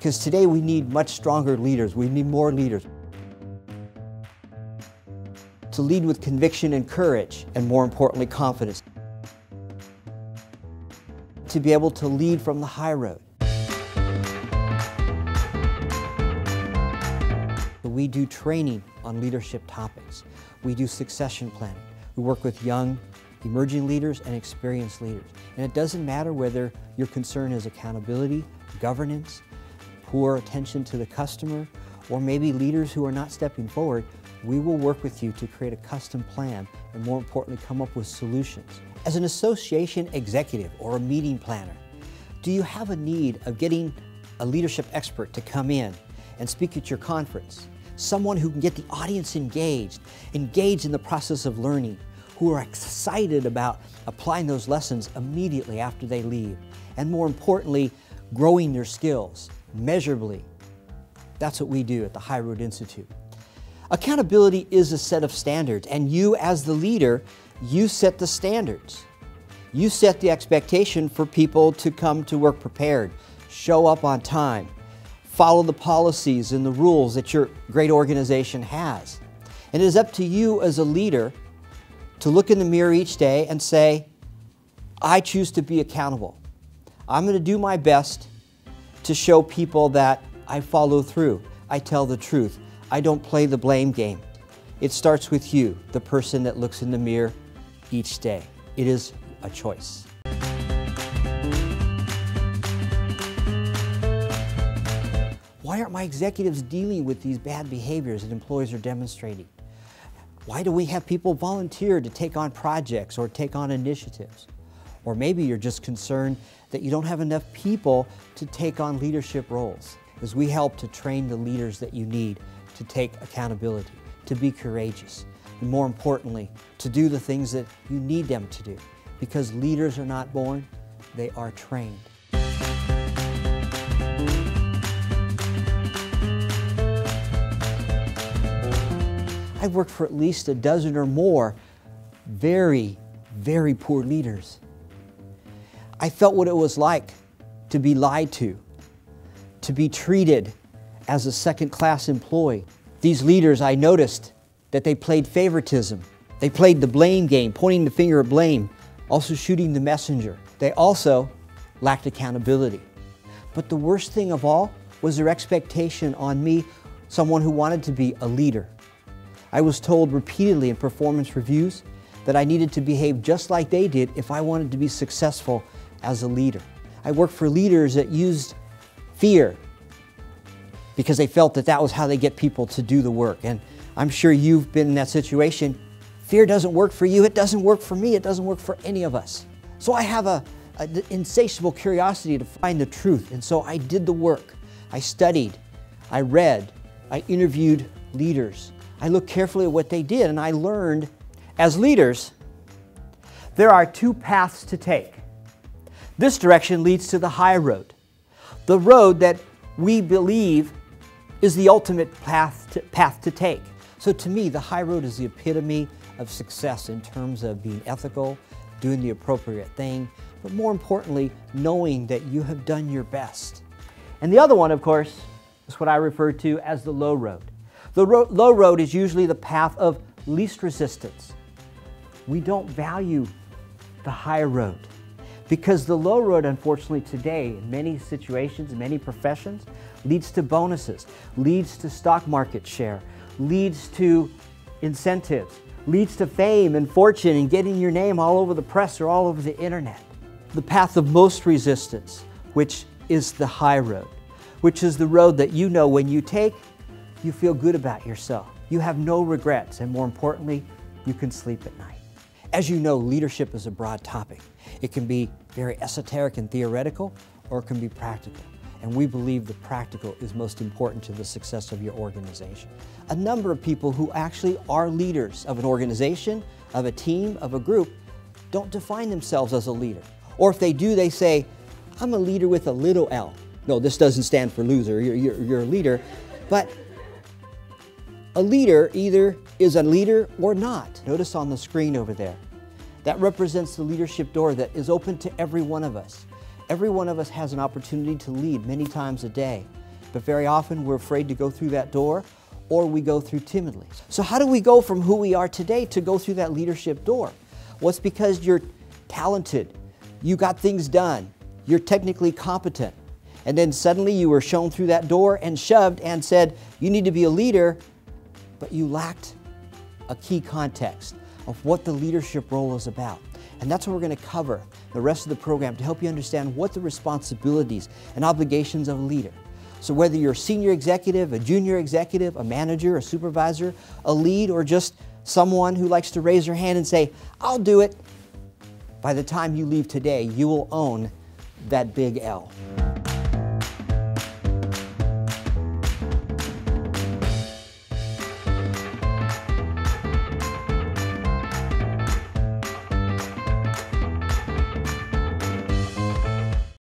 Because today we need much stronger leaders. We need more leaders. To lead with conviction and courage, and more importantly, confidence. To be able to lead from the high road. We do training on leadership topics. We do succession planning. We work with young, emerging leaders and experienced leaders. And it doesn't matter whether your concern is accountability, governance, poor attention to the customer, or maybe leaders who are not stepping forward. We will work with you to create a custom plan and, more importantly, come up with solutions. As an association executive or a meeting planner, do you have a need of getting a leadership expert to come in and speak at your conference? Someone who can get the audience engaged in the process of learning, who are excited about applying those lessons immediately after they leave, and more importantly, growing their skills measurably. That's what we do at the High Road Institute. Accountability is a set of standards, and you as the leader, you set the standards. You set the expectation for people to come to work prepared, show up on time, follow the policies and the rules that your great organization has. And it is up to you as a leader to look in the mirror each day and say, I choose to be accountable. I'm going to do my best to show people that I follow through. I tell the truth. I don't play the blame game. It starts with you, the person that looks in the mirror each day. It is a choice. Why aren't my executives dealing with these bad behaviors that employees are demonstrating? Why do we have people volunteer to take on projects or take on initiatives? Or maybe you're just concerned that you don't have enough people to take on leadership roles. As we help to train the leaders that you need to take accountability, to be courageous, and more importantly, to do the things that you need them to do. Because leaders are not born, they are trained. I've worked for at least a dozen or more very, very poor leaders. I felt what it was like to be lied to be treated as a second-class employee. These leaders, I noticed that they played favoritism. They played the blame game, pointing the finger at blame, also shooting the messenger. They also lacked accountability. But the worst thing of all was their expectation on me, someone who wanted to be a leader. I was told repeatedly in performance reviews that I needed to behave just like they did if I wanted to be successful as a leader. I worked for leaders that used fear because they felt that that was how they get people to do the work. And I'm sure you've been in that situation. Fear doesn't work for you, it doesn't work for me, it doesn't work for any of us. So I have an insatiable curiosity to find the truth, and so I did the work. I studied, I read, I interviewed leaders. I looked carefully at what they did, and I learned, as leaders, there are two paths to take. This direction leads to the high road, the road that we believe is the ultimate path to take. So to me, the high road is the epitome of success in terms of being ethical, doing the appropriate thing, but more importantly, knowing that you have done your best. And the other one, of course, is what I refer to as the low road. The low road is usually the path of least resistance. We don't value the high road because the low road, unfortunately, today, in many situations, in many professions, leads to bonuses, leads to stock market share, leads to incentives, leads to fame and fortune and getting your name all over the press or all over the internet. The path of most resistance, which is the high road, which is the road that you know when you take, you feel good about yourself. You have no regrets, and more importantly, you can sleep at night. As you know, leadership is a broad topic. It can be very esoteric and theoretical, or it can be practical. And we believe the practical is most important to the success of your organization. A number of people who actually are leaders of an organization, of a team, of a group, don't define themselves as a leader. Or if they do, they say, I'm a leader with a little L. No, this doesn't stand for loser, you're a leader. But a leader either is a leader or not. Notice on the screen over there, that represents the leadership door that is open to every one of us. Every one of us has an opportunity to lead many times a day. but very often we're afraid to go through that door, or we go through timidly. So how do we go from who we are today to go through that leadership door? Well, it's because you're talented, you got things done, you're technically competent, and then suddenly you were shown through that door and shoved and said, you need to be a leader, but you lacked a key context of what the leadership role is about. And that's what we're going to cover the rest of the program to help you understand what the responsibilities and obligations of a leader. So whether you're a senior executive, a junior executive, a manager, a supervisor, a lead, or just someone who likes to raise their hand and say, I'll do it, by the time you leave today, you will own that big L.